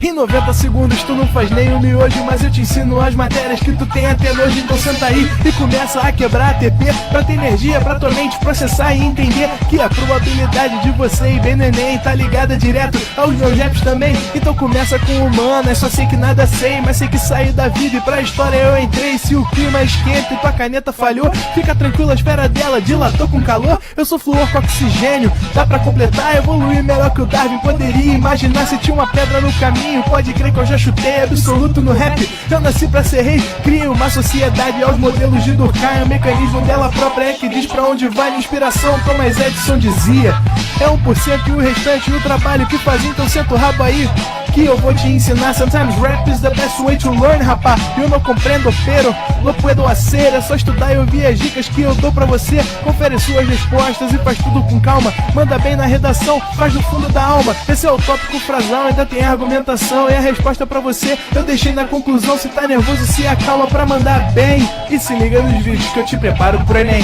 Em 90 segundos tu não faz nem um miojo, mas eu te ensino as matérias que tu tem até hoje. Então senta aí e começa a quebrar ATP pra ter energia pra tua mente processar e entender que a probabilidade de você ir bem no Enem tá ligada direto aos meus raps também. Então começa com humanas, só sei que nada sei, mas sei que saí da vida e pra história eu entrei. Se o clima esquenta e tua caneta falhou, fica tranquilo, a esfera dela dilatou com calor. Eu sou flúor com oxigênio, dá pra completar, evoluir melhor que o Darwin poderia imaginar. Se tinha uma pedra no caminho, pode crer que eu já chutei absoluto no rap. Eu nasci pra ser rei, criei uma sociedade aos modelos de Durkheim. O mecanismo dela própria é que diz pra onde vai minha inspiração. Thomas Edison dizia: é 1% e o restante no trabalho que fazia. Então senta o rabo aí que eu vou te ensinar. Sometimes rap is the best way to learn, rapá. Eu não compreendo, pero não puedo hacer. É só estudar e ouvir as dicas que eu dou pra você. Confere suas respostas e faz tudo com calma. Manda bem na redação, faz do fundo da alma. Esse é o tópico frasal, ainda tem argumentação. E a resposta pra você eu deixei na conclusão. Se tá nervoso, se acalma pra mandar bem. E se liga nos vídeos que eu te preparo pro Enem.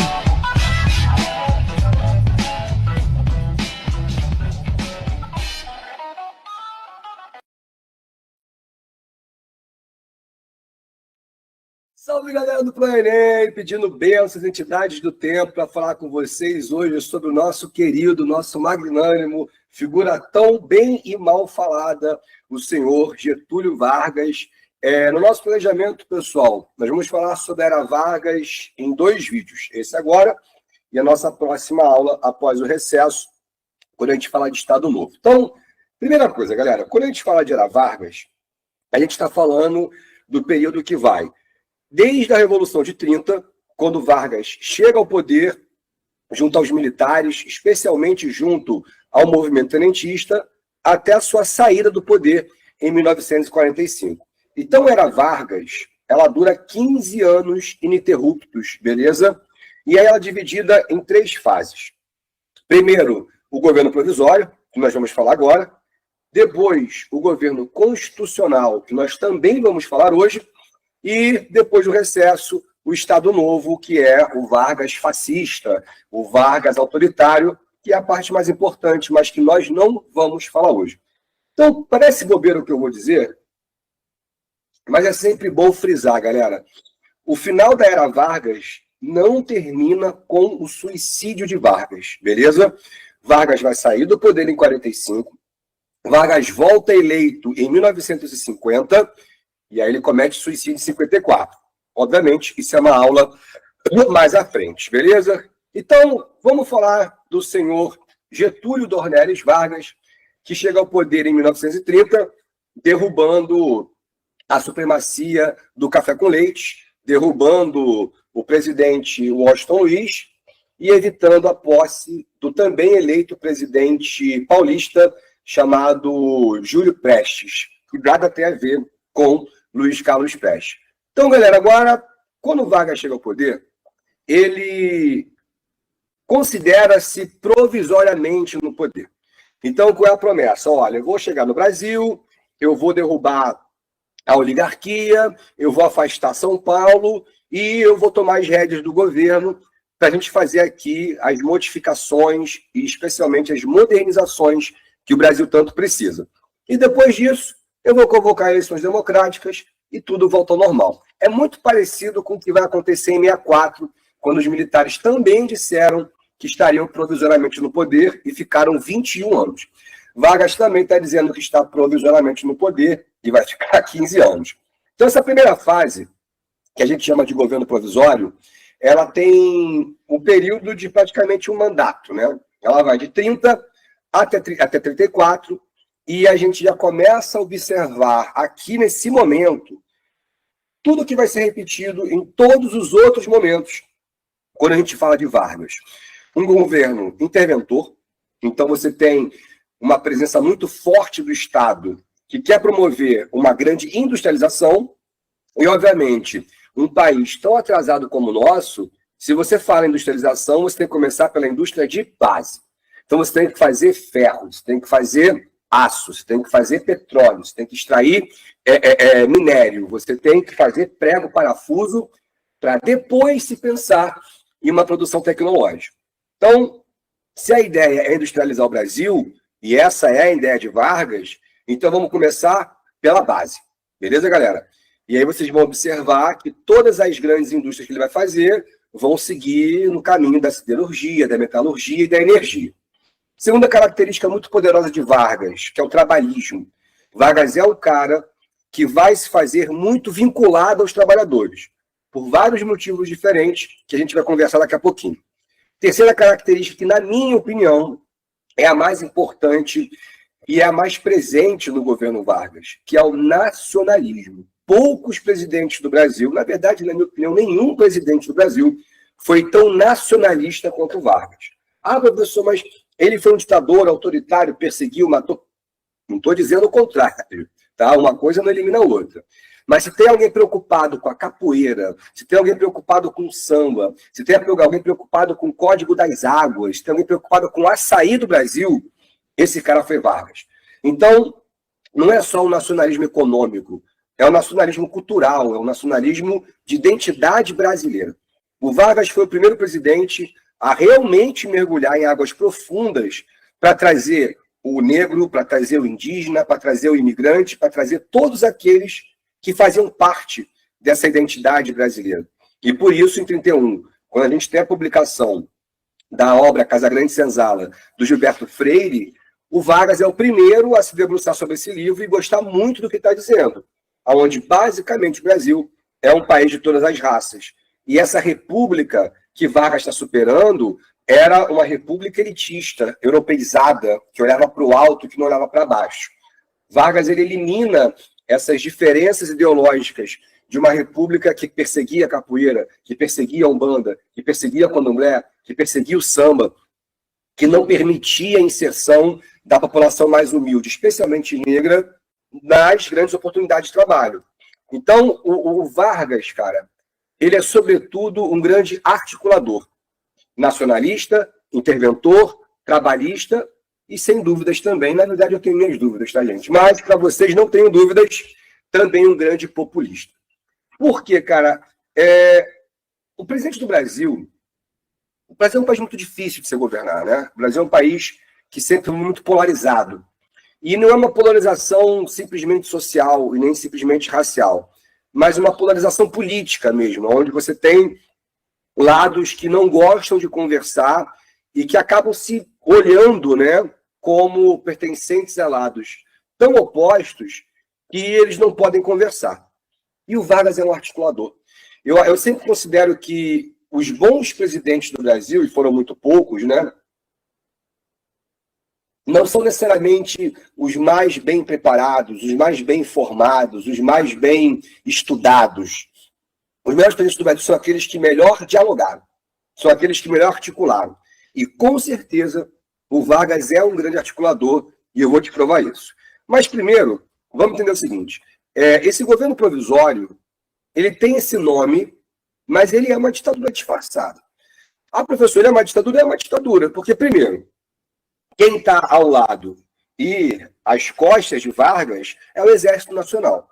Salve, galera do Enem, pedindo bênçãos, entidades do tempo, para falar com vocês hoje sobre o nosso querido, nosso magnânimo, figura tão bem e mal falada, o senhor Getúlio Vargas. No nosso planejamento, pessoal, nós vamos falar sobre a Era Vargas em 2 vídeos, esse agora e a nossa próxima aula após o recesso, quando a gente falar de Estado Novo. Então, primeira coisa, galera, quando a gente fala de Era Vargas, a gente está falando do período que vai desde a Revolução de 30, quando Vargas chega ao poder, junto aos militares, especialmente junto ao movimento tenentista, até a sua saída do poder em 1945. Então, Era Vargas, ela dura 15 anos ininterruptos, beleza? E aí ela é dividida em 3 fases. Primeiro, o governo provisório, que nós vamos falar agora. Depois, o governo constitucional, que nós também vamos falar hoje. E, depois do recesso, o Estado Novo, que é o Vargas fascista, o Vargas autoritário, que é a parte mais importante, mas que nós não vamos falar hoje. Então, parece bobeira o que eu vou dizer, mas é sempre bom frisar, galera. O final da Era Vargas não termina com o suicídio de Vargas, beleza? Vargas vai sair do poder em 45, Vargas volta eleito em 1950, E aí ele comete suicídio em 54. Obviamente, isso é uma aula mais à frente, beleza? Então, vamos falar do senhor Getúlio Dornelles Vargas, que chega ao poder em 1930, derrubando a supremacia do café com leite, derrubando o presidente Washington Luiz e evitando a posse do também eleito presidente paulista chamado Júlio Prestes, que nada tem a ver com Luiz Carlos Prestes. Então, galera, agora, quando Vargas chega ao poder, ele considera-se provisoriamente no poder. Então, qual é a promessa? Olha, eu vou chegar no Brasil, eu vou derrubar a oligarquia, eu vou afastar São Paulo e eu vou tomar as rédeas do governo para a gente fazer aqui as modificações e especialmente as modernizações que o Brasil tanto precisa. E depois disso, eu vou convocar eleições democráticas e tudo volta ao normal. É muito parecido com o que vai acontecer em 64, quando os militares também disseram que estariam provisoriamente no poder e ficaram 21 anos. Vargas também está dizendo que está provisoriamente no poder e vai ficar 15 anos. Então, essa primeira fase, que a gente chama de governo provisório, ela tem um período de praticamente um mandato, né? Ela vai de 30 até 34, e a gente já começa a observar aqui nesse momento tudo que vai ser repetido em todos os outros momentos quando a gente fala de Vargas. Um governo interventor, então você tem uma presença muito forte do Estado que quer promover uma grande industrialização e, obviamente, um país tão atrasado como o nosso, se você fala em industrialização, você tem que começar pela indústria de base. Então você tem que fazer ferro, você tem que fazer aço, você tem que fazer petróleo, você tem que extrair minério, você tem que fazer prego, parafuso, para depois se pensar em uma produção tecnológica. Então, se a ideia é industrializar o Brasil, e essa é a ideia de Vargas, então vamos começar pela base. Beleza, galera? E aí vocês vão observar que todas as grandes indústrias que ele vai fazer vão seguir no caminho da siderurgia, da metalurgia e da energia. Segunda característica muito poderosa de Vargas, que é o trabalhismo. Vargas é o cara que vai se fazer muito vinculado aos trabalhadores, por vários motivos diferentes, que a gente vai conversar daqui a pouquinho. Terceira característica, que na minha opinião é a mais importante e é a mais presente no governo Vargas, que é o nacionalismo. Poucos presidentes do Brasil, na verdade, na minha opinião, nenhum presidente do Brasil foi tão nacionalista quanto o Vargas. Ah, professor, mas ele foi um ditador, autoritário, perseguiu, matou. Não estou dizendo o contrário, tá? Uma coisa não elimina a outra. Mas se tem alguém preocupado com a capoeira, se tem alguém preocupado com o samba, se tem alguém preocupado com o Código das Águas, se tem alguém preocupado com o açaí do Brasil, esse cara foi Vargas. Então, não é só o nacionalismo econômico, é o nacionalismo cultural, é o nacionalismo de identidade brasileira. O Vargas foi o primeiro presidente a realmente mergulhar em águas profundas para trazer o negro, para trazer o indígena, para trazer o imigrante, para trazer todos aqueles que faziam parte dessa identidade brasileira. E por isso, em 31, quando a gente tem a publicação da obra Casagrande Senzala, do Gilberto Freire, o Vargas é o primeiro a se debruçar sobre esse livro e gostar muito do que está dizendo, onde basicamente o Brasil é um país de todas as raças. E essa república que Vargas está superando era uma república elitista, europeizada, que olhava para o alto, que não olhava para baixo. Vargas ele elimina essas diferenças ideológicas de uma república que perseguia a capoeira, que perseguia a umbanda, que perseguia a candomblé, que perseguia o samba, que não permitia a inserção da população mais humilde, especialmente negra, nas grandes oportunidades de trabalho. Então, o Vargas, cara, ele é, sobretudo, um grande articulador, nacionalista, interventor, trabalhista e, sem dúvidas, também, na verdade, eu tenho minhas dúvidas, tá, gente? Mas, para vocês, não tenho dúvidas, também um grande populista. Por quê, cara? O presidente do Brasil... O Brasil é um país muito difícil de se governar, né? O Brasil é um país que sempre foi muito polarizado. E não é uma polarização simplesmente social e nem simplesmente racial, mas uma polarização política mesmo, onde você tem lados que não gostam de conversar e que acabam se olhando, né, como pertencentes a lados tão opostos que eles não podem conversar. E o Vargas é um articulador. Eu sempre considero que os bons presidentes do Brasil, e foram muito poucos, né, não são necessariamente os mais bem preparados, os mais bem formados, os mais bem estudados. Os melhores presidentes do Brasil são aqueles que melhor dialogaram, são aqueles que melhor articularam. E, com certeza, o Vargas é um grande articulador, e eu vou te provar isso. Mas, primeiro, vamos entender o seguinte. Esse governo provisório, ele tem esse nome, mas ele é uma ditadura disfarçada. Ah, professor, ele é uma ditadura, porque, primeiro, quem está ao lado e às costas de Vargas é o Exército Nacional,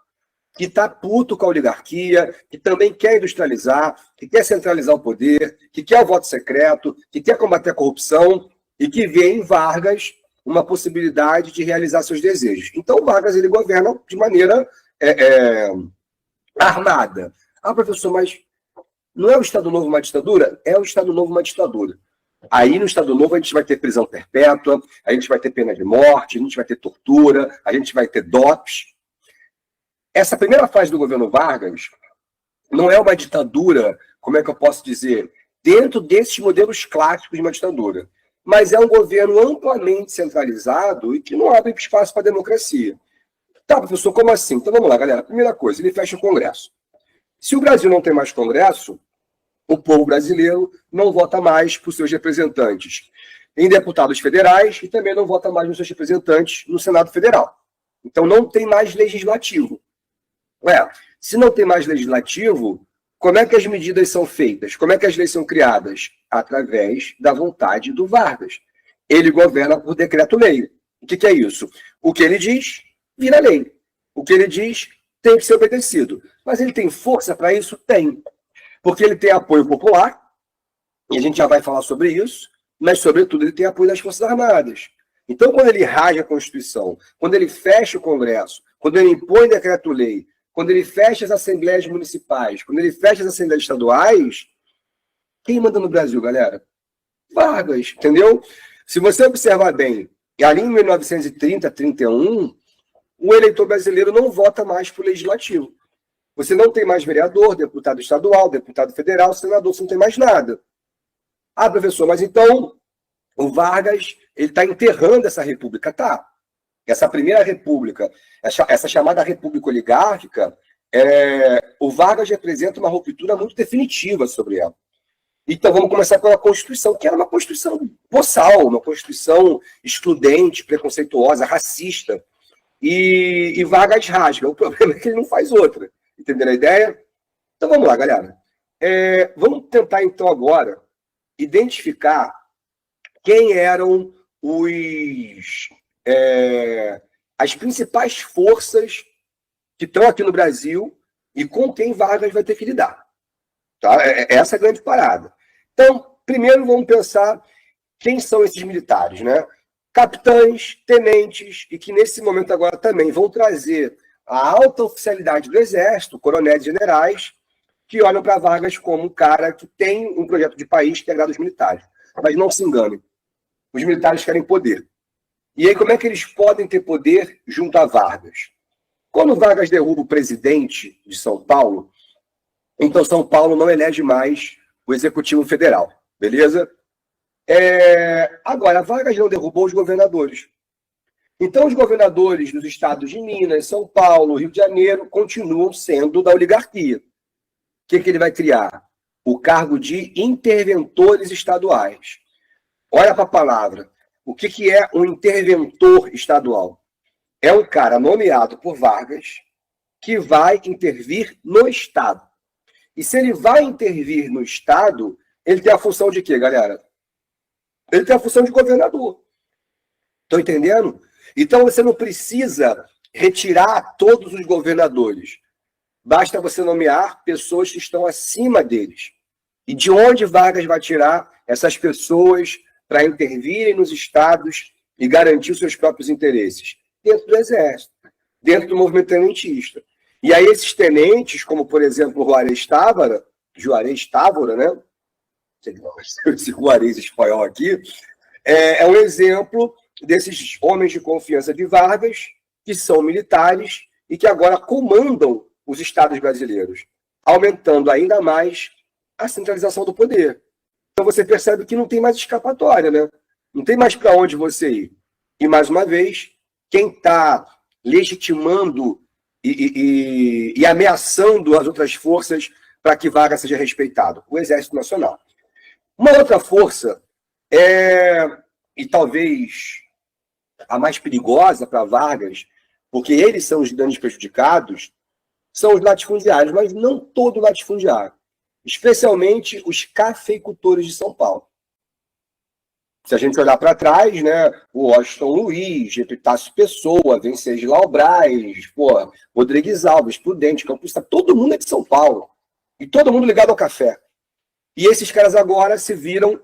que está puto com a oligarquia, que também quer industrializar, que quer centralizar o poder, que quer o voto secreto, que quer combater a corrupção e que vê em Vargas uma possibilidade de realizar seus desejos. Então, Vargas ele governa de maneira armada. Ah, professor, mas não é o Estado Novo uma ditadura? É o Estado Novo uma ditadura. Aí, no Estado Novo, a gente vai ter prisão perpétua, a gente vai ter pena de morte, a gente vai ter tortura, a gente vai ter DOPS. Essa primeira fase do governo Vargas não é uma ditadura, como é que eu posso dizer, dentro desses modelos clássicos de uma ditadura, mas é um governo amplamente centralizado e que não abre espaço para a democracia. Tá, professor, como assim? Então vamos lá, galera. Primeira coisa, ele fecha o Congresso. Se o Brasil não tem mais Congresso, o povo brasileiro não vota mais por seus representantes em deputados federais e também não vota mais nos seus representantes no Senado Federal. Então não tem mais legislativo. Se não tem mais legislativo, como é que as medidas são feitas? Como é que as leis são criadas? Através da vontade do Vargas. Ele governa por decreto-lei. O que é isso? O que ele diz, vira lei. O que ele diz tem que ser obedecido. Mas ele tem força para isso? Tem. Porque ele tem apoio popular, e a gente já vai falar sobre isso, mas, sobretudo, ele tem apoio das Forças Armadas. Então, quando ele rasga a Constituição, quando ele fecha o Congresso, quando ele impõe decreto-lei, quando ele fecha as assembleias municipais, quando ele fecha as assembleias estaduais, quem manda no Brasil, galera? Vargas, entendeu? Se você observar bem, ali em 1930, 31, o eleitor brasileiro não vota mais para o legislativo. Você não tem mais vereador, deputado estadual, deputado federal, senador, você não tem mais nada. Ah, professor, mas então o Vargas ele está enterrando essa república. Tá. Essa primeira república, essa chamada república oligárquica, o Vargas representa uma ruptura muito definitiva sobre ela. Então vamos começar pela Constituição, que era uma Constituição boçal, uma Constituição excludente, preconceituosa, racista. E Vargas rasga. O problema é que ele não faz outra. Entenderam a ideia? Então vamos lá, galera. Vamos tentar então agora identificar quem eram as principais forças que estão aqui no Brasil e com quem Vargas vai ter que lidar. Tá? Essa é a grande parada. Então, primeiro vamos pensar quem são esses militares, né? Capitães, tenentes, e que nesse momento agora também vão trazer a alta oficialidade do Exército, coronéis e generais, que olham para Vargas como um cara que tem um projeto de país que agrada os militares. Mas não se enganem, os militares querem poder. E aí como é que eles podem ter poder junto a Vargas? Quando Vargas derruba o presidente de São Paulo, então São Paulo não elege mais o Executivo Federal, beleza? Agora, Vargas não derrubou os governadores. Então, os governadores dos estados de Minas, São Paulo, Rio de Janeiro, continuam sendo da oligarquia. O que ele vai criar? O cargo de interventores estaduais. Olha para a palavra. O que é um interventor estadual? É um cara nomeado por Vargas que vai intervir no Estado. E se ele vai intervir no Estado, ele tem a função de quê, galera? Ele tem a função de governador. Estão entendendo? Então você não precisa retirar todos os governadores. Basta você nomear pessoas que estão acima deles. E de onde Vargas vai tirar essas pessoas para intervirem nos estados e garantir os seus próprios interesses? Dentro do Exército, dentro do movimento tenentista. E aí esses tenentes, como por exemplo o Juarez Távora, né? Esse Juarez espanhol aqui, é um exemplo desses homens de confiança de Vargas, que são militares e que agora comandam os estados brasileiros, aumentando ainda mais a centralização do poder. Então você percebe que não tem mais escapatória, né? Não tem mais para onde você ir. E, mais uma vez, quem está legitimando e ameaçando as outras forças para que Vargas seja respeitado? O Exército Nacional. Uma outra força, e talvez a mais perigosa para Vargas, porque eles são os grandes prejudicados, são os latifundiários, mas não todo latifundiário, especialmente os cafeicultores de São Paulo. Se a gente olhar para trás, né, o Washington Luiz, Epitácio Pessoa, Venceslau Braz, Rodrigues Alves, Prudente, Campos, todo mundo é de São Paulo. E todo mundo ligado ao café. E esses caras agora se viram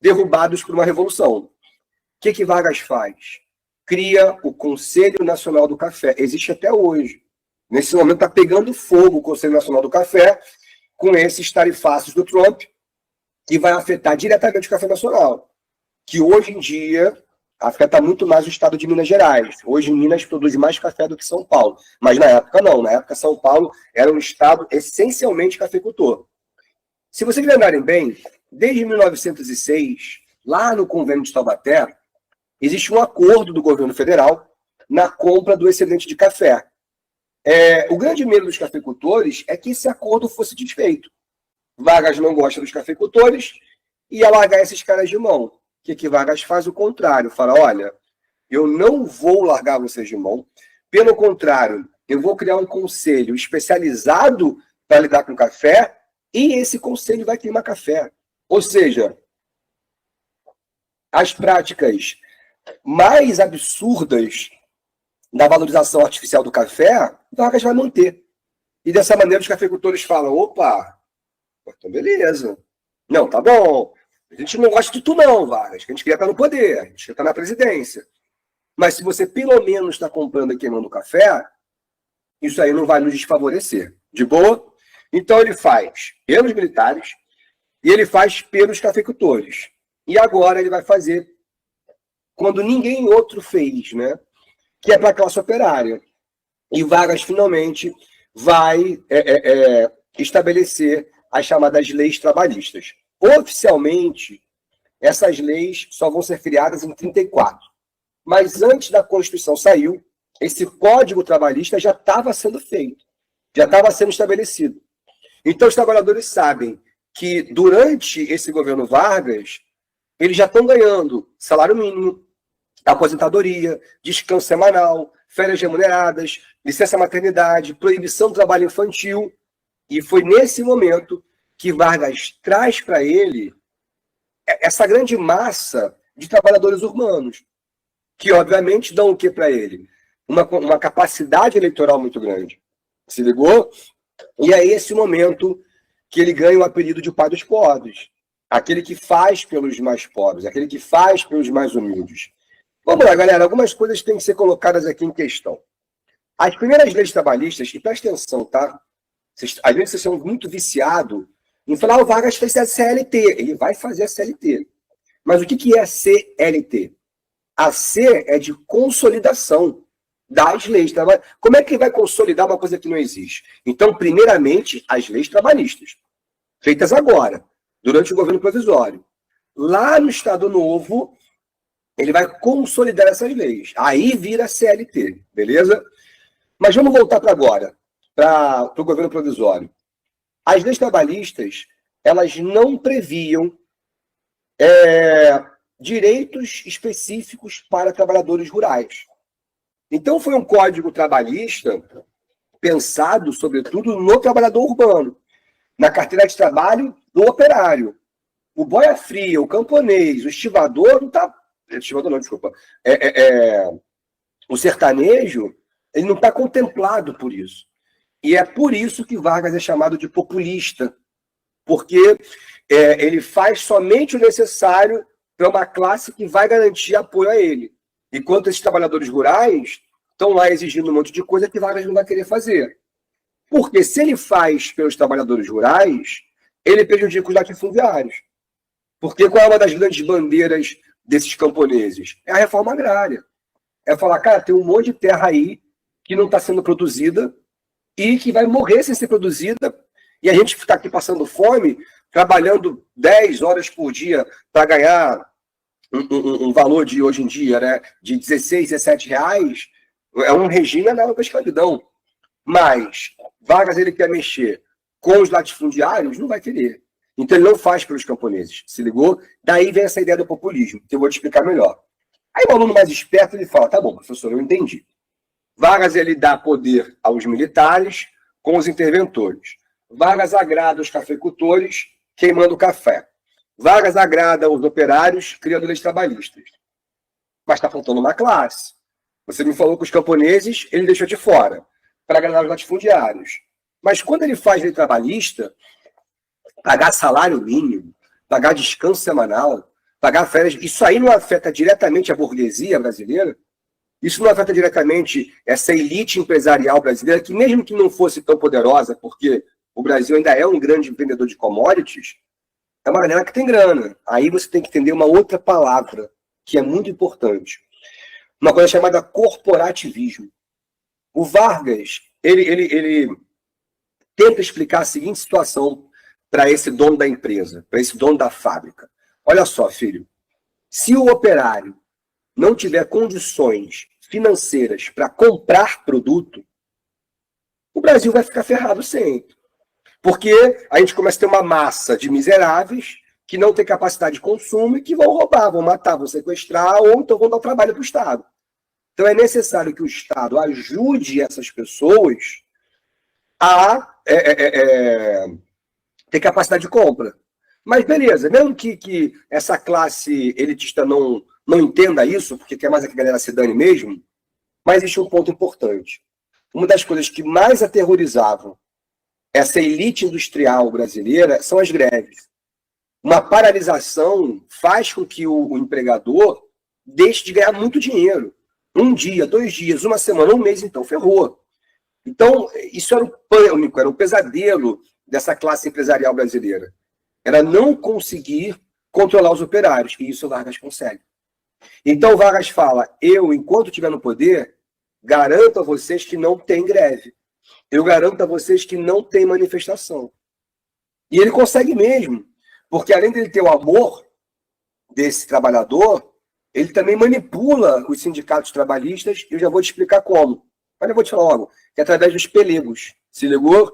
derrubados por uma revolução. O que Vargas faz? Cria o Conselho Nacional do Café. Existe até hoje. Nesse momento está pegando fogo o Conselho Nacional do Café com esses tarifaços do Trump, que vai afetar diretamente o café nacional. Que hoje em dia afeta muito mais o estado de Minas Gerais. Hoje Minas produz mais café do que São Paulo. Mas na época não. Na época São Paulo era um estado essencialmente cafeicultor. Se vocês lembrarem bem, desde 1906, lá no Convênio de Taubaté, existe um acordo do governo federal na compra do excedente de café. O grande medo dos cafeicultores é que esse acordo fosse desfeito. Vargas não gosta dos cafeicultores e ia largar esses caras de mão. O que Vargas faz? O contrário. Fala, olha, eu não vou largar vocês de mão. Pelo contrário, eu vou criar um conselho especializado para lidar com café e esse conselho vai queimar café. Ou seja, as práticas mais absurdas da valorização artificial do café, Vargas vai manter. E dessa maneira os cafeicultores falam, opa, então beleza. Não, tá bom. A gente não gosta de tu não, Vargas, que a gente queria estar no poder, a gente quer estar na presidência. Mas se você pelo menos está comprando e queimando café, isso aí não vai nos desfavorecer. De boa? Então ele faz pelos militares e ele faz pelos cafeicultores. E agora ele vai fazer quando ninguém outro fez, né? Que é para a classe operária. E Vargas finalmente vai estabelecer as chamadas leis trabalhistas. Oficialmente, essas leis só vão ser criadas em 34. Mas antes da Constituição sair, esse Código Trabalhista já estava sendo feito, já estava sendo estabelecido. Então, os trabalhadores sabem que, durante esse governo Vargas, eles já estão ganhando salário mínimo, aposentadoria, descanso semanal, férias remuneradas, licença maternidade, proibição do trabalho infantil. E foi nesse momento que Vargas traz para ele essa grande massa de trabalhadores urbanos, que obviamente dão o que para ele? Uma capacidade eleitoral muito grande. Se ligou? E é esse momento que ele ganha o apelido de pai dos pobres. Aquele que faz pelos mais pobres, aquele que faz pelos mais humildes. Vamos lá, galera, algumas coisas têm que ser colocadas aqui em questão. As primeiras leis trabalhistas, e presta atenção, tá? Às vezes vocês são muito viciados em falar, o Vargas fez a CLT. Ele vai fazer a CLT. Mas o que é a CLT? A C é de consolidação das leis trabalhistas. Como é que ele vai consolidar uma coisa que não existe? Então, primeiramente, as leis trabalhistas, feitas agora, durante o governo provisório. Lá no Estado Novo, ele vai consolidar essas leis. Aí vira CLT, beleza? Mas vamos voltar para agora, para o governo provisório. As leis trabalhistas, elas não previam direitos específicos para trabalhadores rurais. Então, foi um código trabalhista pensado, sobretudo, no trabalhador urbano, na carteira de trabalho do operário. O boia fria, o camponês, o estivador, não está... Estivador não, desculpa. O sertanejo, ele não está contemplado por isso. E é por isso que Vargas é chamado de populista, porque ele faz somente o necessário para uma classe que vai garantir apoio a ele. Enquanto esses trabalhadores rurais estão lá exigindo um monte de coisa que Vargas não vai querer fazer. Porque se ele faz pelos trabalhadores rurais, ele prejudica os latifundiários. Porque qual é uma das grandes bandeiras desses camponeses? É a reforma agrária. É falar, cara, tem um monte de terra aí que não está sendo produzida e que vai morrer sem ser produzida, e a gente está aqui passando fome, trabalhando 10 horas por dia para ganhar um valor de hoje em dia, né, de 16, 17 reais, é um regime análogo à escravidão. Mas Vargas, ele quer mexer com os latifundiários, não vai querer. Então ele não faz pelos camponeses, se ligou? Daí vem essa ideia do populismo, que eu vou te explicar melhor. Aí o aluno mais esperto, ele fala, tá bom, professor, eu entendi. Vargas, ele dá poder aos militares com os interventores. Vargas agrada os cafeicultores queimando café. Vargas agrada os operários criando leis trabalhistas. Mas está faltando uma classe. Você me falou que os camponeses ele deixou de fora para agradar os latifundiários. Mas quando ele faz lei trabalhista, pagar salário mínimo, pagar descanso semanal, pagar férias, isso aí não afeta diretamente a burguesia brasileira? Isso não afeta diretamente essa elite empresarial brasileira, que mesmo que não fosse tão poderosa, porque o Brasil ainda é um grande vendedor de commodities, é uma galera que tem grana. Aí você tem que entender uma outra palavra, que é muito importante. Uma coisa chamada corporativismo. O Vargas, ele tenta explicar a seguinte situação para esse dono da empresa, para esse dono da fábrica. Olha só, filho, se o operário não tiver condições financeiras para comprar produto, o Brasil vai ficar ferrado sempre. Porque a gente começa a ter uma massa de miseráveis que não tem capacidade de consumo e que vão roubar, vão matar, vão sequestrar ou então vão dar trabalho para o Estado. Então é necessário que o Estado ajude essas pessoas a ter capacidade de compra. Mas beleza, mesmo que essa classe elitista não entenda isso, porque quer mais que a galera se dane mesmo, mas existe um ponto importante. Uma das coisas que mais aterrorizavam essa elite industrial brasileira são as greves. Uma paralisação faz com que o empregador deixe de ganhar muito dinheiro. Um dia, 2 dias, uma semana, um mês, então ferrou. Então, isso era o pânico, era o pesadelo dessa classe empresarial brasileira. Era não conseguir controlar os operários, e isso o Vargas consegue. Então, o Vargas fala, eu, enquanto estiver no poder, garanto a vocês que não tem greve. Eu garanto a vocês que não tem manifestação. E ele consegue mesmo, porque além de ele ter o amor desse trabalhador, ele também manipula os sindicatos trabalhistas, e eu já vou te explicar como. Mas eu vou te falar logo, que é através dos pelegos. Se ligou?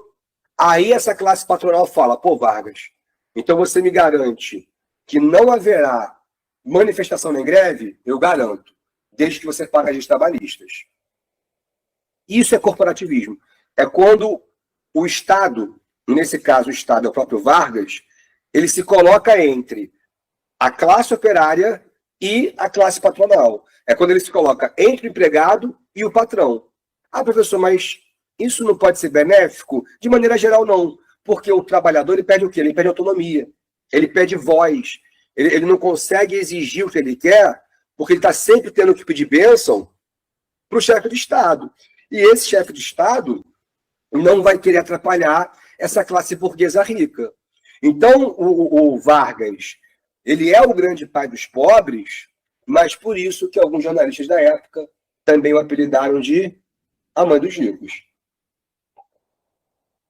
Aí essa classe patronal fala, pô, Vargas, então você me garante que não haverá manifestação nem greve? Eu garanto, desde que você pague as trabalhistas. Isso é corporativismo. É quando o Estado, nesse caso o Estado é o próprio Vargas, ele se coloca entre a classe operária e a classe patronal. É quando ele se coloca entre o empregado e o patrão. Ah, professor, mas isso não pode ser benéfico? De maneira geral, não. Porque o trabalhador, ele perde o quê? Ele perde autonomia. Ele perde voz. Ele não consegue exigir o que ele quer, porque ele está sempre tendo que pedir bênção para o chefe de Estado. E esse chefe de Estado não vai querer atrapalhar essa classe burguesa rica. Então, o Vargas, ele é o grande pai dos pobres, mas por isso que alguns jornalistas da época também o apelidaram de a mãe dos ricos.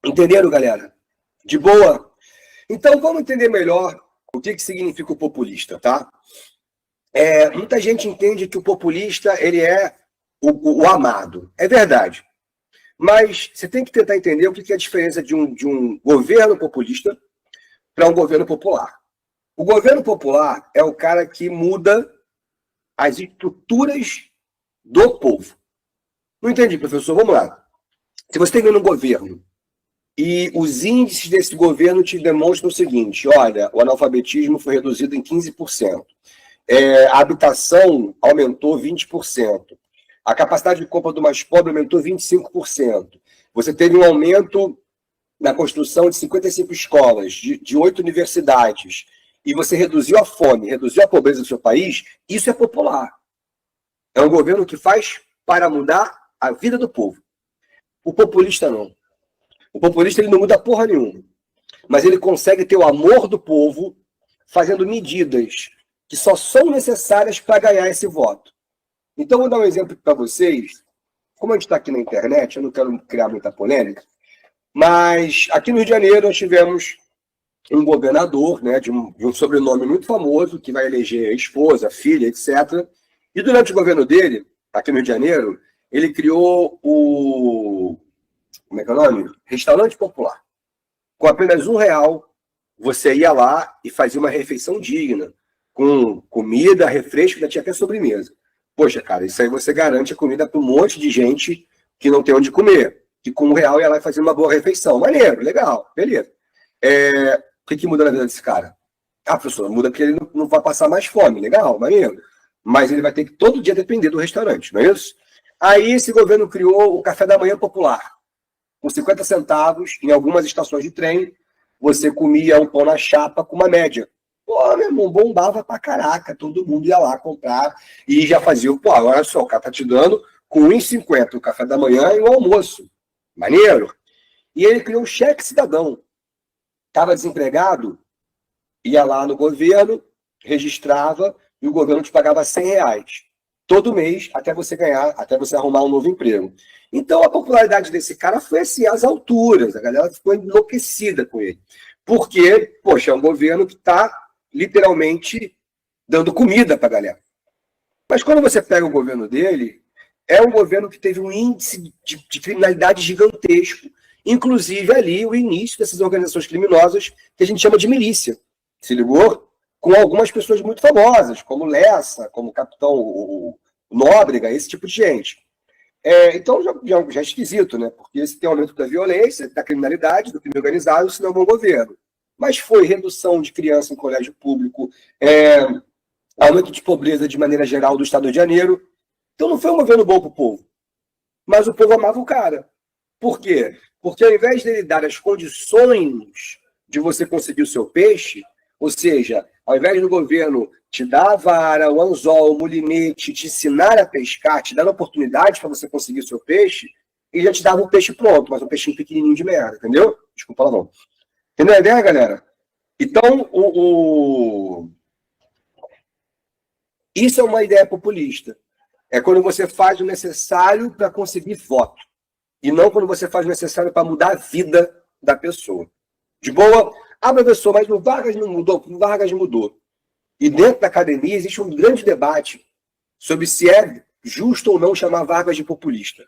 Entenderam, galera? De boa? Então, vamos entender melhor o que significa o populista, tá? Muita gente entende que o populista, ele é o amado. É verdade. Mas você tem que tentar entender o que é a diferença de um governo populista para um governo popular. O governo popular é o cara que muda as estruturas do povo. Não entendi, professor? Vamos lá. Se você tem um governo e os índices desse governo te demonstram o seguinte, olha, o analfabetismo foi reduzido em 15%, a habitação aumentou 20%, a capacidade de compra do mais pobre aumentou 25%, você teve um aumento na construção de 55 escolas, de 8 universidades, e você reduziu a fome, reduziu a pobreza do seu país, isso é popular. É um governo que faz para mudar a vida do povo. O populista não. O populista ele não muda porra nenhuma. Mas ele consegue ter o amor do povo fazendo medidas que só são necessárias para ganhar esse voto. Então, vou dar um exemplo para vocês como a gente está aqui na internet, eu não quero criar muita polêmica, mas aqui no Rio de Janeiro nós tivemos um governador, né, de um sobrenome muito famoso, que vai eleger a esposa, a filha, etc. E durante o governo dele, aqui no Rio de Janeiro, ele criou como é que é o nome? Restaurante Popular. Com apenas R$1, você ia lá e fazia uma refeição digna, com comida, refresco, ainda tinha até sobremesa. Poxa, cara, isso aí você garante a comida para um monte de gente que não tem onde comer. Que com R$1 ia lá e fazia uma boa refeição. Maneiro, legal, beleza. O que muda na vida desse cara? Ah, professor, muda porque ele não vai passar mais fome. Legal, maneiro. Mas ele vai ter que todo dia depender do restaurante, não é isso? Aí esse governo criou o café da manhã popular. Com 50 centavos, em algumas estações de trem, você comia um pão na chapa com uma média. Pô, meu irmão, bombava pra caraca. Todo mundo ia lá comprar e já fazia o... Pô, olha só, o cara tá te dando com R$1,50 o café da manhã e o almoço. Maneiro. E ele criou o cheque cidadão. Estava desempregado, ia lá no governo, registrava e o governo te pagava R$100 todo mês até você ganhar, até você arrumar um novo emprego. Então a popularidade desse cara foi assim, às alturas, a galera ficou enlouquecida com ele. Porque, poxa, é um governo que está literalmente dando comida para a galera. Mas quando você pega o governo dele, é um governo que teve um índice de criminalidade gigantesco, inclusive ali o início dessas organizações criminosas que a gente chama de milícia. Se ligou? Com algumas pessoas muito famosas, como Lessa, como Capitão o Nóbrega, esse tipo de gente. Então já é esquisito, né? Porque esse tem aumento da violência, da criminalidade, do crime organizado, se não é um bom governo. Mas foi redução de criança em colégio público, aumento de pobreza de maneira geral do Estado do Rio de Janeiro. Então não foi um governo bom para o povo. Mas o povo amava o cara. Por quê? Porque ao invés dele dar as condições de você conseguir o seu peixe, ou seja, ao invés do governo te dar a vara, o anzol, o molinete, te ensinar a pescar, te dar oportunidade para você conseguir o seu peixe, ele já te dava um peixe pronto, mas um peixinho pequenininho de merda, entendeu? Desculpa lá, não. Entendeu a ideia, galera? Então, isso é uma ideia populista. É quando você faz o necessário para conseguir voto. E não quando você faz o necessário para mudar a vida da pessoa. De boa? Ah, professor, mas o Vargas não mudou? O Vargas mudou. E dentro da academia existe um grande debate sobre se é justo ou não chamar Vargas de populista.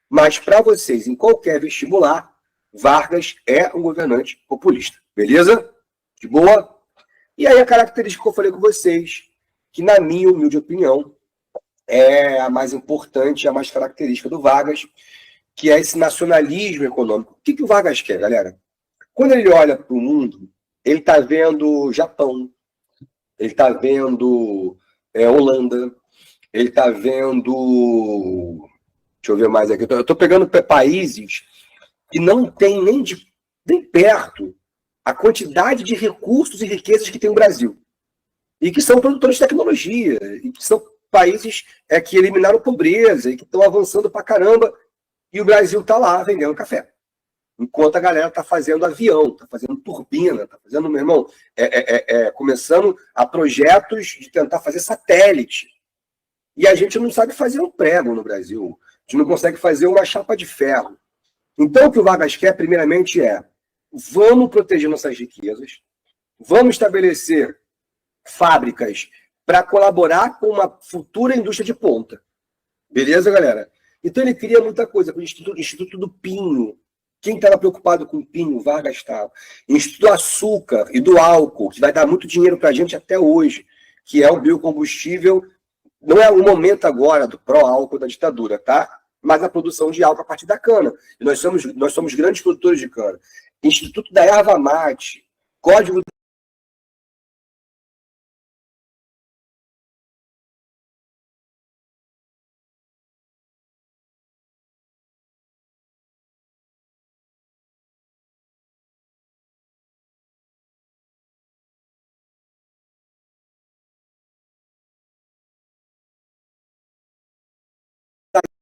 Mas para vocês, em qualquer vestibular, Vargas é um governante populista. Beleza? De boa? E aí a característica que eu falei com vocês, que na minha humilde opinião, é a mais importante, a mais característica do Vargas, que é esse nacionalismo econômico. O que o Vargas quer, galera? Quando ele olha para o mundo, ele está vendo Japão, ele está vendo Holanda, ele está vendo... Deixa eu ver mais aqui. Eu estou pegando países que não tem nem perto a quantidade de recursos e riquezas que tem o Brasil. E que são produtores de tecnologia, e que são países que eliminaram pobreza, e que estão avançando pra caramba, e o Brasil está lá vendendo café. Enquanto a galera está fazendo avião, está fazendo turbina, está fazendo, meu irmão, começando a projetos de tentar fazer satélite. E a gente não sabe fazer um prego no Brasil. A gente não consegue fazer uma chapa de ferro. Então, o que o Vargas quer, primeiramente, vamos proteger nossas riquezas, vamos estabelecer fábricas para colaborar com uma futura indústria de ponta. Beleza, galera? Então, ele cria muita coisa, o Instituto do Pinho. Quem estava preocupado com o pinho, o Vargas estava. Instituto do Açúcar e do Álcool, que vai dar muito dinheiro para a gente até hoje, que é o biocombustível. Não é o momento agora do pró-álcool da ditadura, tá? Mas a produção de álcool a partir da cana. E nós somos grandes produtores de cana. Instituto da Erva Mate, Código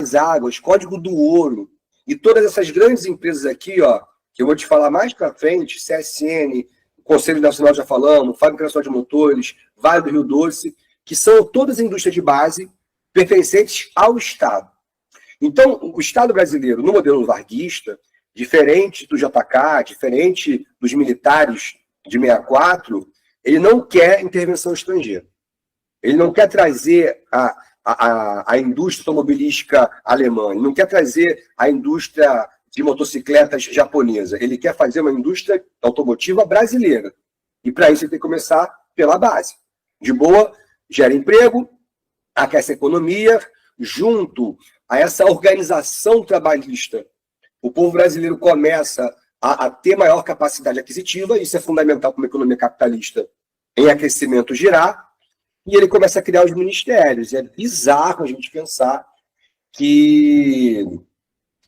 das Águas, Código do Ouro, e todas essas grandes empresas aqui, ó, que eu vou te falar mais para frente, CSN, Conselho Nacional já falamos, Fábrica Nacional de Motores, Vale do Rio Doce, que são todas indústrias de base pertencentes ao Estado. Então, o Estado brasileiro, no modelo varguista, diferente do JK, diferente dos militares de 64, ele não quer intervenção estrangeira. Ele não quer trazer a indústria automobilística alemã, ele não quer trazer a indústria de motocicletas japonesa, ele quer fazer uma indústria automotiva brasileira. E para isso ele tem que começar pela base. De boa, gera emprego, aquece a economia, junto a essa organização trabalhista. O povo brasileiro começa a ter maior capacidade aquisitiva, isso é fundamental para uma economia capitalista em aquecimento girar, e ele começa a criar os ministérios. É bizarro a gente pensar que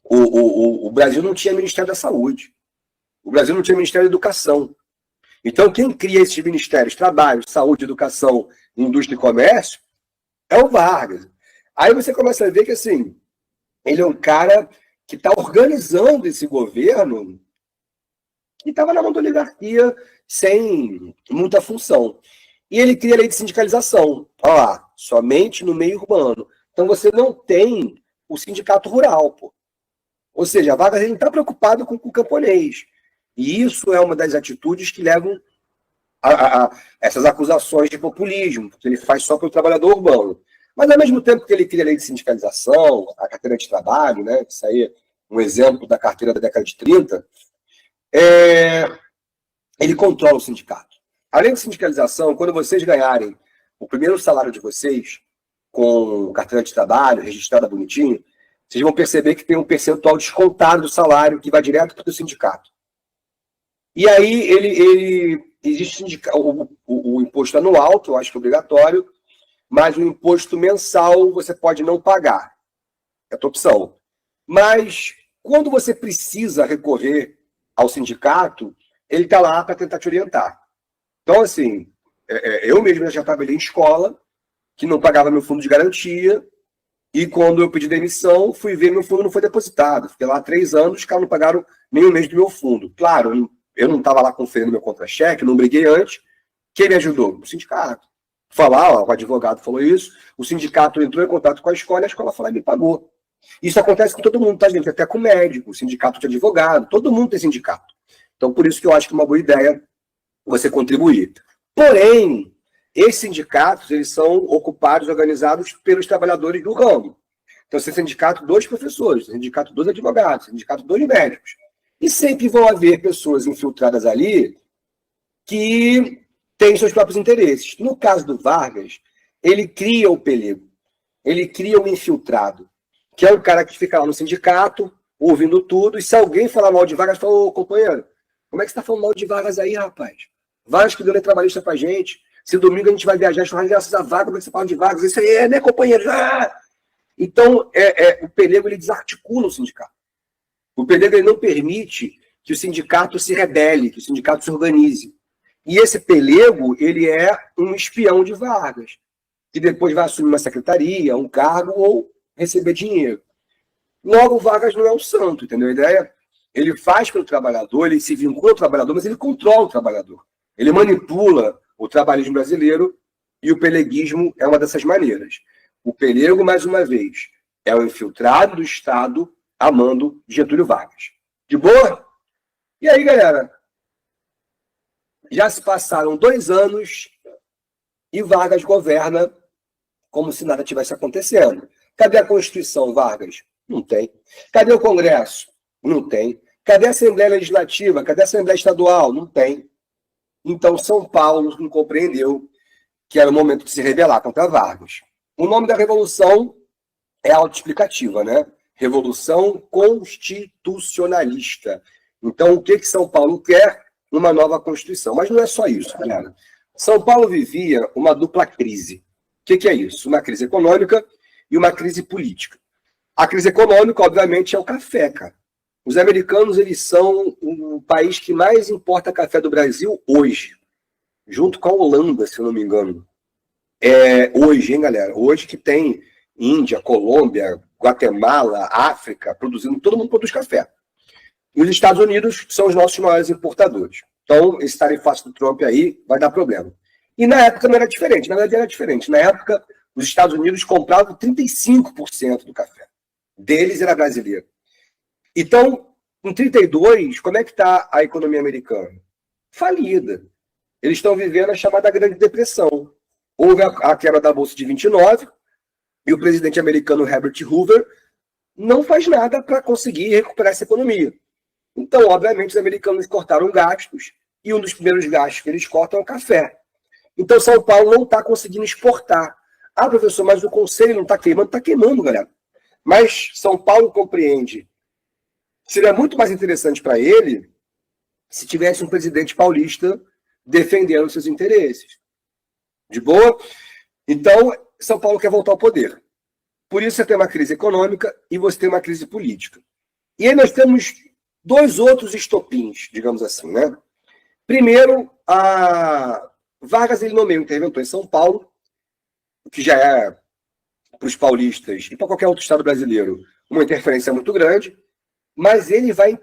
o Brasil não tinha Ministério da Saúde, o Brasil não tinha Ministério da Educação. Então, quem cria esses ministérios, trabalho, saúde, educação, indústria e comércio, é o Vargas. Aí você começa a ver que, assim, ele é um cara que está organizando esse governo que estava na mão da oligarquia sem muita função. E ele cria a lei de sindicalização. Olha lá, somente no meio urbano. Então você não tem o sindicato rural, pô. Ou seja, a Vargas não está preocupado com o camponês. E isso é uma das atitudes que levam a essas acusações de populismo, que ele faz só para o trabalhador urbano. Mas, ao mesmo tempo que ele cria a lei de sindicalização, a carteira de trabalho, né, isso aí é um exemplo da carteira da década de 30, ele controla o sindicato. Além de sindicalização, quando vocês ganharem o primeiro salário de vocês, com carteira de trabalho, registrada bonitinho, vocês vão perceber que tem um percentual descontado do salário que vai direto para o sindicato. E aí existe o imposto anual, que eu acho que é obrigatório, mas o imposto mensal você pode não pagar. É a tua opção. Mas quando você precisa recorrer ao sindicato, ele está lá para tentar te orientar. Então, assim, eu mesmo já trabalhei em escola, que não pagava meu fundo de garantia, e quando eu pedi demissão, fui ver, meu fundo não foi depositado. Fiquei lá 3 anos, os caras não pagaram nem um mês do meu fundo. Claro, eu não estava lá conferindo meu contra-cheque, não briguei antes. Quem me ajudou? O sindicato. Falar, o advogado falou isso, o sindicato entrou em contato com a escola falou e me pagou. Isso acontece com todo mundo, tá, gente? Até com médico, sindicato de advogado, todo mundo tem sindicato. Então, por isso que eu acho que é uma boa ideia você contribuir. Porém, esses sindicatos, eles são ocupados, organizados pelos trabalhadores do ramo. Então, você tem sindicato 2 professores, sindicato 2 advogados, sindicato 2 médicos. E sempre vão haver pessoas infiltradas ali que têm seus próprios interesses. No caso do Vargas, ele cria o pelego, ele cria o infiltrado, que é o cara que fica lá no sindicato, ouvindo tudo, e se alguém falar mal de Vargas, fala, ô companheiro, como é que você está falando mal de Vargas aí, rapaz? Vargas que deu lei trabalhista pra gente, se domingo a gente vai viajar, graças a Vargas, como é que você fala de Vargas? Isso aí é, né, companheiro? Ah! Então, o pelego, ele desarticula o sindicato. O pelego, ele não permite que o sindicato se rebele, que o sindicato se organize. E esse pelego, ele é um espião de Vargas, que depois vai assumir uma secretaria, um cargo ou receber dinheiro. Logo, o Vargas não é um santo, entendeu a ideia? Ele faz pelo trabalhador, ele se vincula ao trabalhador, mas ele controla o trabalhador. Ele manipula o trabalhismo brasileiro e o peleguismo é uma dessas maneiras. O pelego, mais uma vez, é o infiltrado do Estado a mando de Getúlio Vargas. De boa? E aí, galera? Já se passaram 2 anos e Vargas governa como se nada tivesse acontecendo. Cadê a Constituição, Vargas? Não tem. Cadê o Congresso? Não tem. Cadê a Assembleia Legislativa? Cadê a Assembleia Estadual? Não tem. Então, São Paulo não compreendeu que era o momento de se rebelar contra Vargas. O nome da revolução é autoexplicativa, né? Revolução Constitucionalista. Então, o que São Paulo quer? Uma nova Constituição. Mas não é só isso, galera. São Paulo vivia uma dupla crise. O que é isso? Uma crise econômica e uma crise política. A crise econômica, obviamente, é o café, cara. Os americanos, eles são o país que mais importa café do Brasil hoje, junto com a Holanda, se eu não me engano. Hoje, hein, galera? Hoje que tem Índia, Colômbia, Guatemala, África, produzindo, todo mundo produz café. E os Estados Unidos são os nossos maiores importadores. Então, esse tarifaço do Trump aí vai dar problema. E na época não era diferente, na verdade era diferente. Na época, os Estados Unidos compravam 35% do café deles era brasileiro. Então, em 32, como é que está a economia americana? Falida. Eles estão vivendo a chamada Grande Depressão. Houve a quebra da Bolsa de 29 e o presidente americano Herbert Hoover não faz nada para conseguir recuperar essa economia. Então, obviamente, os americanos cortaram gastos e um dos primeiros gastos que eles cortam é o café. Então, São Paulo não está conseguindo exportar. Ah, professor, mas o conselho não está queimando? Está queimando, galera. Mas São Paulo compreende. Seria muito mais interessante para ele se tivesse um presidente paulista defendendo seus interesses. De boa? Então, São Paulo quer voltar ao poder. Por isso você tem uma crise econômica e você tem uma crise política. E aí nós temos dois outros estopins, digamos assim, né? Primeiro, a Vargas ele nomeia um interventor em São Paulo, que já é, para os paulistas e para qualquer outro estado brasileiro, uma interferência muito grande, mas ele vai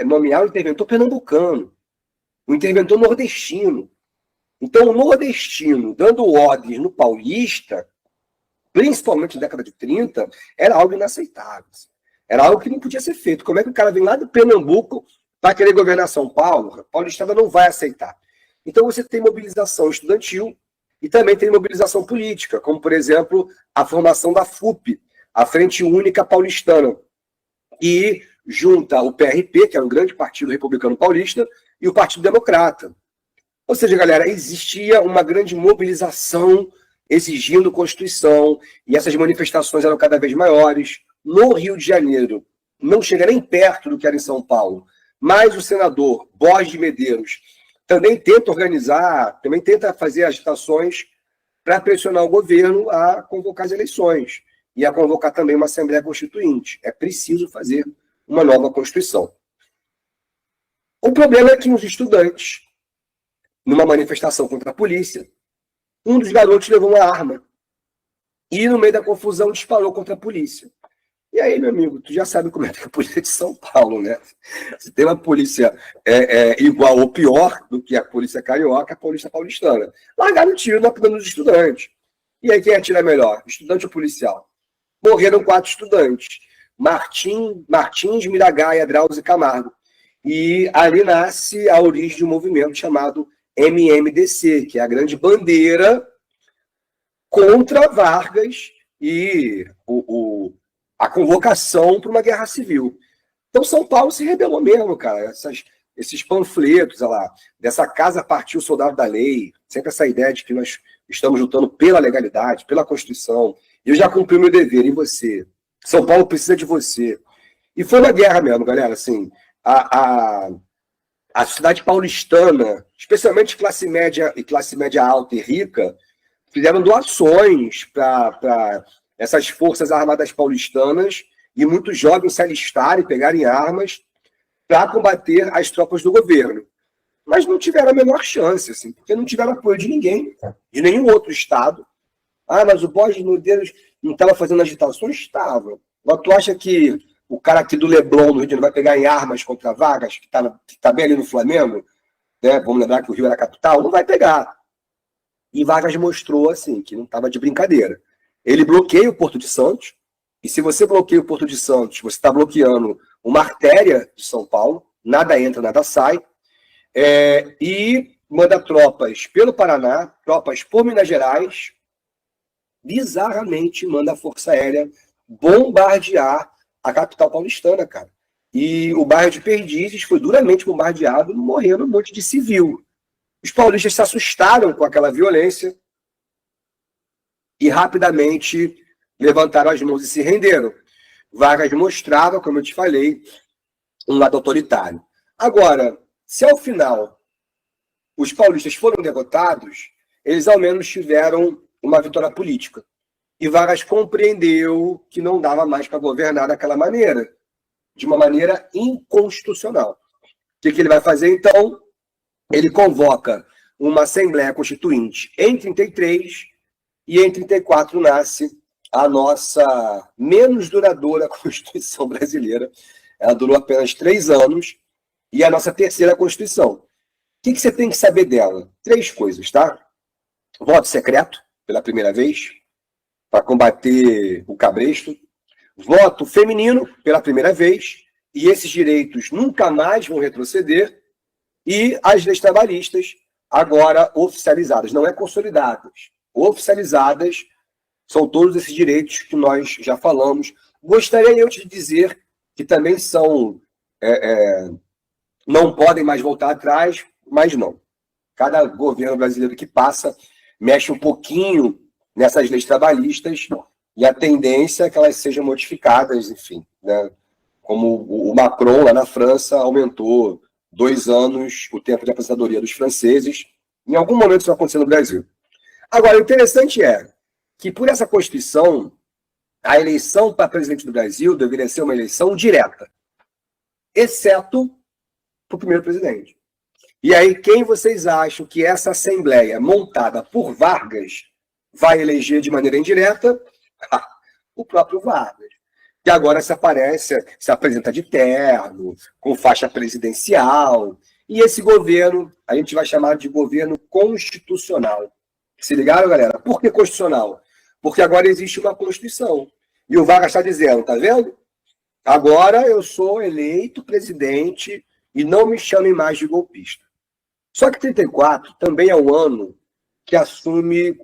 nomear um interventor pernambucano, um interventor nordestino. Então, o nordestino, dando ordens no paulista, principalmente na década de 30, era algo inaceitável. Era algo que não podia ser feito. Como é que o cara vem lá de Pernambuco para querer governar São Paulo? A paulistada não vai aceitar. Então, você tem mobilização estudantil e também tem mobilização política, como, por exemplo, a formação da FUP, a Frente Única Paulistana, que junta o PRP, que era um grande partido republicano paulista, e o Partido Democrata. Ou seja, galera, existia uma grande mobilização exigindo Constituição, e essas manifestações eram cada vez maiores. No Rio de Janeiro, não chega nem perto do que era em São Paulo, mas o senador Borges de Medeiros também tenta organizar, também tenta fazer agitações para pressionar o governo a convocar as eleições e a convocar também uma Assembleia Constituinte. É preciso fazer uma nova Constituição. O problema é que os estudantes, numa manifestação contra a polícia, um dos garotos levou uma arma e, no meio da confusão, disparou contra a polícia. E aí, meu amigo, tu já sabe como é que é a polícia de São Paulo, né? Se tem uma polícia igual ou pior do que a polícia carioca, a polícia paulistana. Largaram o tiro na pena dos estudantes. E aí, quem atira melhor? Estudante ou policial? Morreram 4 estudantes. Martins, Miragaia, Drauzio e Camargo. E ali nasce a origem de um movimento chamado MMDC, que é a grande bandeira contra Vargas e a convocação para uma guerra civil. Então São Paulo se rebelou mesmo, cara. Esses panfletos, olha lá, dessa casa partiu o soldado da lei, sempre essa ideia de que nós estamos lutando pela legalidade, pela Constituição. Eu já cumpri o meu dever, e você? São Paulo precisa de você. E foi uma guerra mesmo, galera. Assim, a cidade paulistana, especialmente classe média e classe média alta e rica, fizeram doações para essas forças armadas paulistanas e muitos jovens se alistarem, pegarem armas para combater as tropas do governo. Mas não tiveram a menor chance, assim, porque não tiveram apoio de ninguém, de nenhum outro estado. Ah, mas o Borges de Medeiros não estava fazendo agitações? Estava. Mas tu acha que o cara aqui do Leblon, no Rio de Janeiro, vai pegar em armas contra Vargas, que tá bem ali no Flamengo, né? Vamos lembrar que o Rio era a capital? Não vai pegar. E Vargas mostrou, assim, que não estava de brincadeira. Ele bloqueia o Porto de Santos, e se você bloqueia o Porto de Santos, você está bloqueando uma artéria de São Paulo, nada entra, nada sai, e manda tropas pelo Paraná, tropas por Minas Gerais, bizarramente manda a Força Aérea bombardear a capital paulistana, cara. E o bairro de Perdizes foi duramente bombardeado, morrendo um monte de civil. Os paulistas se assustaram com aquela violência e rapidamente levantaram as mãos e se renderam. Vargas mostrava, como eu te falei, um lado autoritário. Agora, se ao final os paulistas foram derrotados, eles ao menos tiveram uma vitória política. E Vargas compreendeu que não dava mais para governar daquela maneira, de uma maneira inconstitucional. O que ele vai fazer, então? Ele convoca uma Assembleia Constituinte em 33, e em 34 nasce a nossa menos duradoura Constituição brasileira. Ela durou apenas 3 anos, e a nossa terceira Constituição. O que você tem que saber dela? 3 coisas, tá? Voto secreto, pela primeira vez, para combater o cabresto. voto feminino pela primeira vez, e esses direitos nunca mais vão retroceder, e as leis trabalhistas agora oficializadas, não é consolidadas, oficializadas, são todos esses direitos que nós já falamos. Gostaria eu de dizer que também são, não podem mais voltar atrás, mas não. Cada governo brasileiro que passa mexe um pouquinho nessas leis trabalhistas e a tendência é que elas sejam modificadas, enfim, né? Como o Macron, lá na França, aumentou 2 anos o tempo de aposentadoria dos franceses. Em algum momento isso vai acontecer no Brasil. Agora, o interessante é que, por essa Constituição, a eleição para presidente do Brasil deveria ser uma eleição direta, exceto para o primeiro presidente. E aí, quem vocês acham que essa Assembleia, montada por Vargas, vai eleger de maneira indireta? O próprio Vargas, que agora se apresenta de terno, com faixa presidencial, e esse governo, a gente vai chamar de governo constitucional. Se ligaram, galera? Por que constitucional? Porque agora existe uma Constituição. E o Vargas está dizendo, tá vendo? Agora eu sou eleito presidente e não me chamem mais de golpista. Só que 34 também é o ano que assume,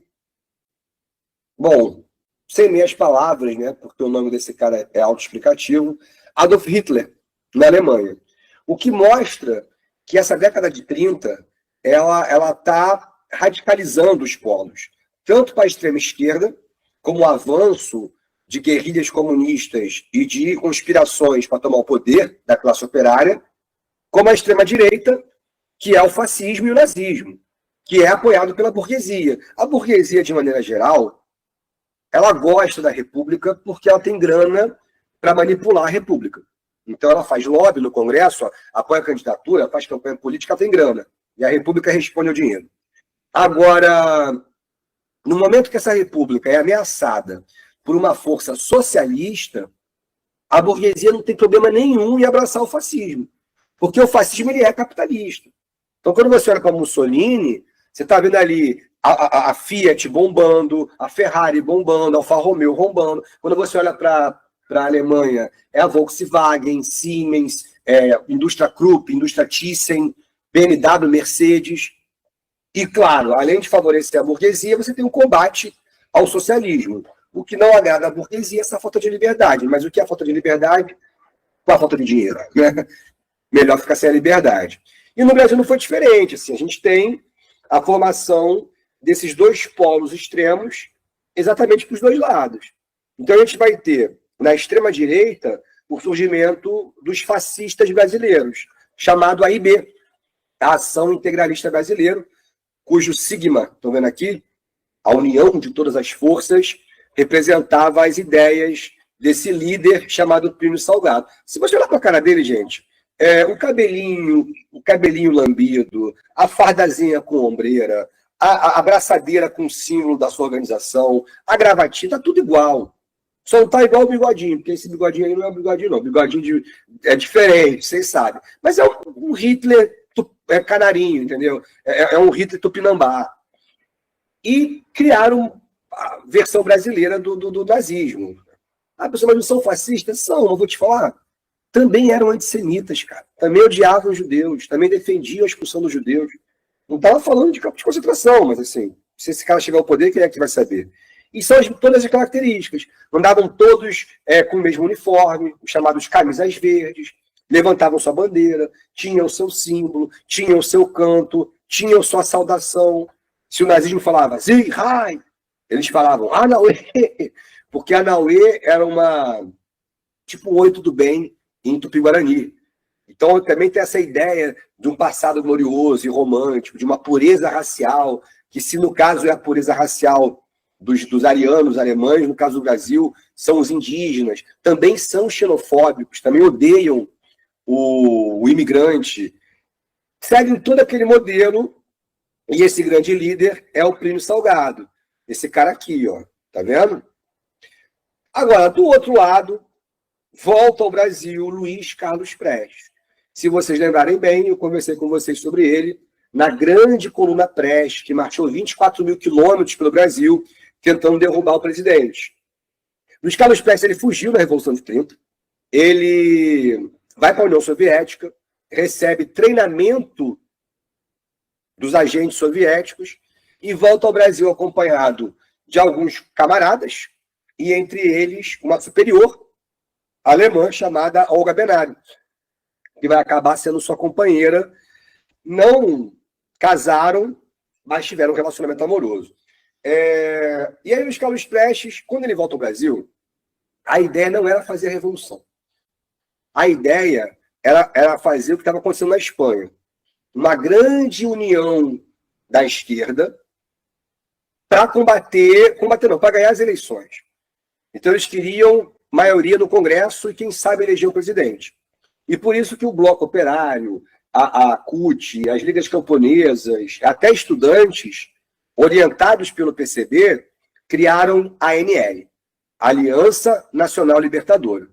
bom, sem meias palavras, né? Porque o nome desse cara é autoexplicativo, Adolf Hitler, na Alemanha. O que mostra que essa década de 30, ela está radicalizando os polos, tanto para a extrema esquerda, como o avanço de guerrilhas comunistas e de conspirações para tomar o poder da classe operária, como a extrema direita, que é o fascismo e o nazismo, que é apoiado pela burguesia. A burguesia, de maneira geral, ela gosta da república porque ela tem grana para manipular a república. Então ela faz lobby no Congresso, apoia a candidatura, faz campanha política, ela tem grana. E a república responde ao dinheiro. Agora, no momento que essa república é ameaçada por uma força socialista, a burguesia não tem problema nenhum em abraçar o fascismo. Porque o fascismo ele é capitalista. Então, quando você olha para Mussolini, você está vendo ali a Fiat bombando, a Ferrari bombando, a Alfa Romeo bombando. Quando você olha para a Alemanha, é a Volkswagen, Siemens, Indústria Krupp, Indústria Thyssen, BMW, Mercedes. E, claro, além de favorecer a burguesia, você tem um combate ao socialismo. O que não agrada à burguesia é essa falta de liberdade. Mas o que é a falta de liberdade? Com a falta de dinheiro, né? Melhor ficar sem a liberdade. E no Brasil não foi diferente. Assim, a gente tem a formação desses dois polos extremos exatamente para os dois lados. Então a gente vai ter, na extrema-direita, o surgimento dos fascistas brasileiros, chamado AIB, a Ação Integralista Brasileira, cujo sigma, estão vendo aqui, a união de todas as forças, representava as ideias desse líder chamado Plínio Salgado. Se você olhar para a cara dele, gente, o cabelinho lambido, a fardazinha com ombreira, a abraçadeira com o símbolo da sua organização, a gravatinha, tá tudo igual. Só não tá igual o bigodinho, porque esse bigodinho aí não é um bigodinho, não. O bigodinho é diferente, vocês sabem. Mas é um Hitler canarinho, entendeu? É um Hitler tupinambá. E criaram a versão brasileira do nazismo. Ah, pessoal, mas não são fascistas? São, eu vou te falar. Também eram antissemitas, cara. Também odiavam os judeus, também defendiam a expulsão dos judeus. Não estava falando de campo de concentração, mas assim, se esse cara chegar ao poder, quem é que vai saber? E são todas as características. Andavam todos com o mesmo uniforme, os chamados camisas verdes, levantavam sua bandeira, tinham o seu símbolo, tinham o seu canto, tinham sua saudação. Se o nazismo falava Sieg Heil, eles falavam Anauê, porque Anauê era uma tipo oi, tudo bem, em Tupi-Guarani. Então também tem essa ideia de um passado glorioso e romântico, de uma pureza racial, que se no caso é a pureza racial dos arianos, alemães, no caso do Brasil, são os indígenas, também são xenofóbicos, também odeiam o imigrante. Seguem todo aquele modelo, e esse grande líder é o Plínio Salgado. Esse cara aqui, ó, tá vendo? Agora, do outro lado, volta ao Brasil Luiz Carlos Prestes. Se vocês lembrarem bem, eu conversei com vocês sobre ele na grande coluna Prestes, que marchou 24 mil quilômetros pelo Brasil, tentando derrubar o presidente. Luiz Carlos Prestes ele fugiu na Revolução de 30, ele vai para a União Soviética, recebe treinamento dos agentes soviéticos e volta ao Brasil acompanhado de alguns camaradas, e entre eles uma superior alemã chamada Olga Benário, que vai acabar sendo sua companheira. Não casaram, mas tiveram um relacionamento amoroso. E aí, Luiz Carlos Prestes, quando ele volta ao Brasil, a ideia não era fazer a revolução. A ideia era fazer o que estava acontecendo na Espanha. Uma grande união da esquerda para para ganhar as eleições. Então, eles queriam maioria no Congresso e, quem sabe, eleger o presidente. E por isso que o Bloco Operário, a CUT, as ligas camponesas, até estudantes, orientados pelo PCB, criaram a ANL, Aliança Nacional Libertadora.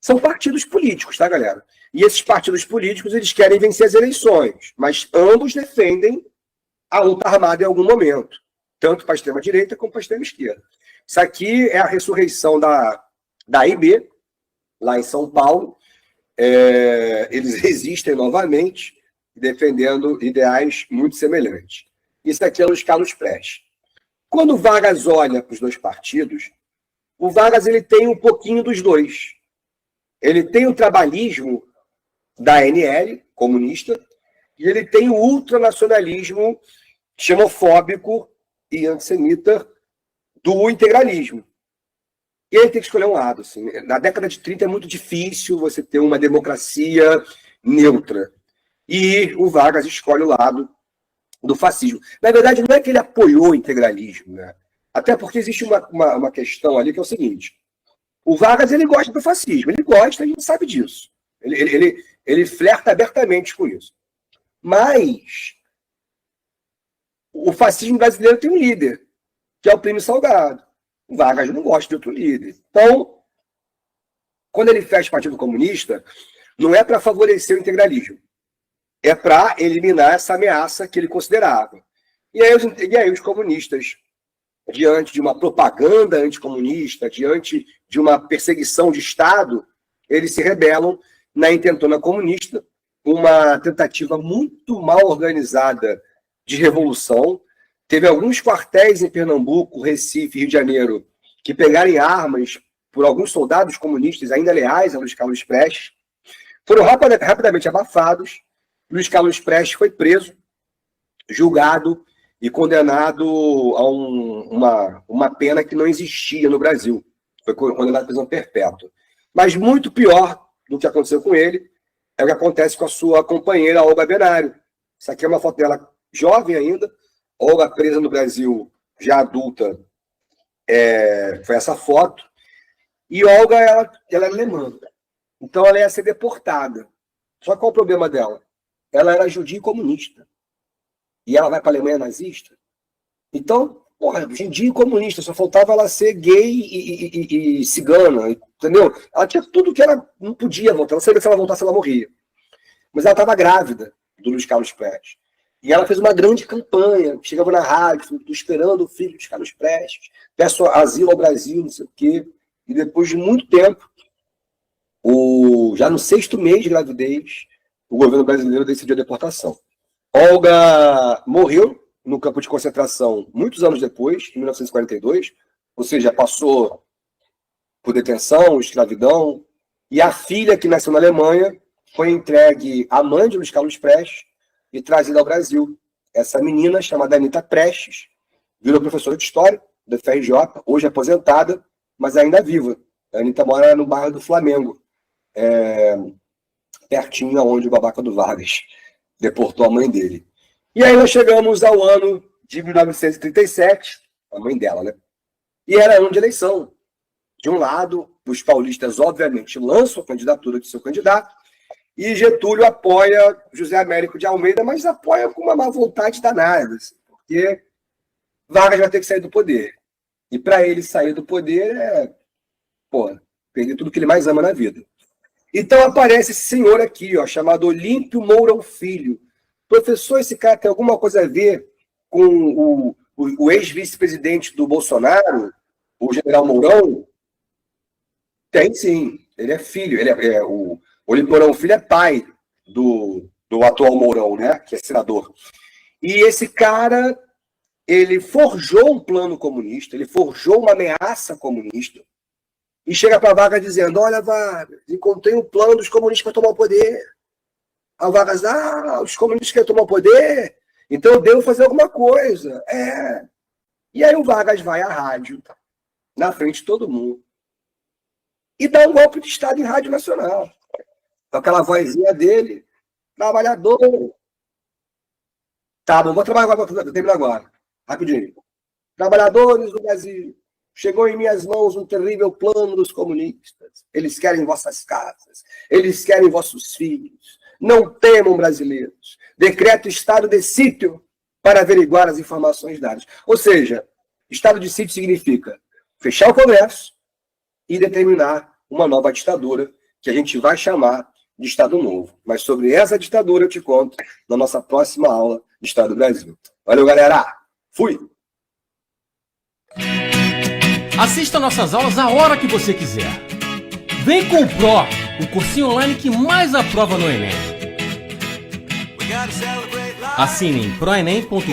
São partidos políticos, tá, galera? E esses partidos políticos, eles querem vencer as eleições, mas ambos defendem a luta armada em algum momento, tanto para a extrema-direita como para a extrema-esquerda. Isso aqui é a ressurreição da AIB, lá em São Paulo. Eles resistem novamente, defendendo ideais muito semelhantes. Isso aqui é o Luiz Carlos Prestes. Quando o Vargas olha para os dois partidos, o Vargas ele tem um pouquinho dos dois. Ele tem o trabalhismo da ANL, comunista, e ele tem o ultranacionalismo xenofóbico e antissemita do integralismo. E ele tem que escolher um lado. Assim. Na década de 30 é muito difícil você ter uma democracia neutra. E o Vargas escolhe o lado do fascismo. Na verdade, não é que ele apoiou o integralismo, né? Até porque existe uma questão ali que é o seguinte. O Vargas ele gosta do fascismo. Ele gosta, a gente sabe disso. Ele flerta abertamente com isso. Mas o fascismo brasileiro tem um líder, que é o Plínio Salgado. O Vargas não gosta de outro líder. Então, quando ele fecha o Partido Comunista, não é para favorecer o integralismo. É para eliminar essa ameaça que ele considerava. E aí os comunistas, diante de uma propaganda anticomunista, diante de uma perseguição de Estado, eles se rebelam na intentona comunista, uma tentativa muito mal organizada de revolução. Teve alguns quartéis em Pernambuco, Recife, Rio de Janeiro, que pegaram armas por alguns soldados comunistas ainda leais a Luiz Carlos Prestes. Foram rapidamente abafados. Luiz Carlos Prestes foi preso, julgado e condenado a uma pena que não existia no Brasil. Foi condenado à prisão perpétua. Mas muito pior do que aconteceu com ele é o que acontece com a sua companheira, Olga Benário. Isso aqui é uma foto dela jovem ainda, Olga presa no Brasil, já adulta, foi essa foto. E Olga, ela é alemã. Então ela ia ser deportada. Só que qual o problema dela? Ela era judia e comunista. E ela vai para a Alemanha nazista. Então, judia e comunista, só faltava ela ser gay e cigana, entendeu? Ela tinha tudo que ela não podia voltar. Ela sabia que se ela voltasse, ela morria. Mas ela estava grávida do Luiz Carlos Prestes. E ela fez uma grande campanha, chegava na rádio, estou esperando o filho de Carlos Prestes, peço asilo ao Brasil, não sei o quê. E depois de muito tempo, já no 6º mês de gravidez, o governo brasileiro decidiu a deportação. Olga morreu no campo de concentração muitos anos depois, em 1942, ou seja, passou por detenção, escravidão, e a filha que nasceu na Alemanha foi entregue à mãe de Luiz Carlos Prestes e trazida ao Brasil. Essa menina, chamada Anita Prestes, virou professora de História da FRJ, hoje aposentada, mas ainda viva. A Anita mora no bairro do Flamengo, pertinho onde o babaca do Vargas deportou a mãe dele. E aí nós chegamos ao ano de 1937, a mãe dela, né? E era ano de eleição. De um lado, os paulistas, obviamente, lançam a candidatura de seu candidato, e Getúlio apoia José Américo de Almeida, mas apoia com uma má vontade danada, assim, porque Vargas vai ter que sair do poder. E para ele sair do poder perder tudo que ele mais ama na vida. Então aparece esse senhor aqui, chamado Olímpio Mourão Filho. Professor, esse cara tem alguma coisa a ver com o ex-vice-presidente do Bolsonaro, o general Mourão? Tem sim, ele é filho, o Oliporão Filho é pai do atual Mourão, né, que é senador. E esse cara, ele forjou um plano comunista, ele forjou uma ameaça comunista, e chega para Vargas dizendo, olha, Vargas, encontrei um plano dos comunistas para tomar o poder. A Vargas, os comunistas querem tomar o poder, então eu devo fazer alguma coisa. E aí o Vargas vai à rádio, na frente de todo mundo, e dá um golpe de Estado em rádio nacional. Com aquela vozinha dele, trabalhador. Tá bom, vou trabalhar agora, vou terminar agora. Rapidinho. Trabalhadores do Brasil, chegou em minhas mãos um terrível plano dos comunistas. Eles querem vossas casas, eles querem vossos filhos. Não temam, brasileiros. Decreto estado de sítio para averiguar as informações dadas. Ou seja, estado de sítio significa fechar o Congresso e determinar uma nova ditadura que a gente vai chamar de Estado Novo. Mas sobre essa ditadura eu te conto na nossa próxima aula de Estado do Brasil. Valeu, galera! Fui! Assista nossas aulas a hora que você quiser. Vem com o Pro, o cursinho online que mais aprova no Enem. Assine em proenem.com.br.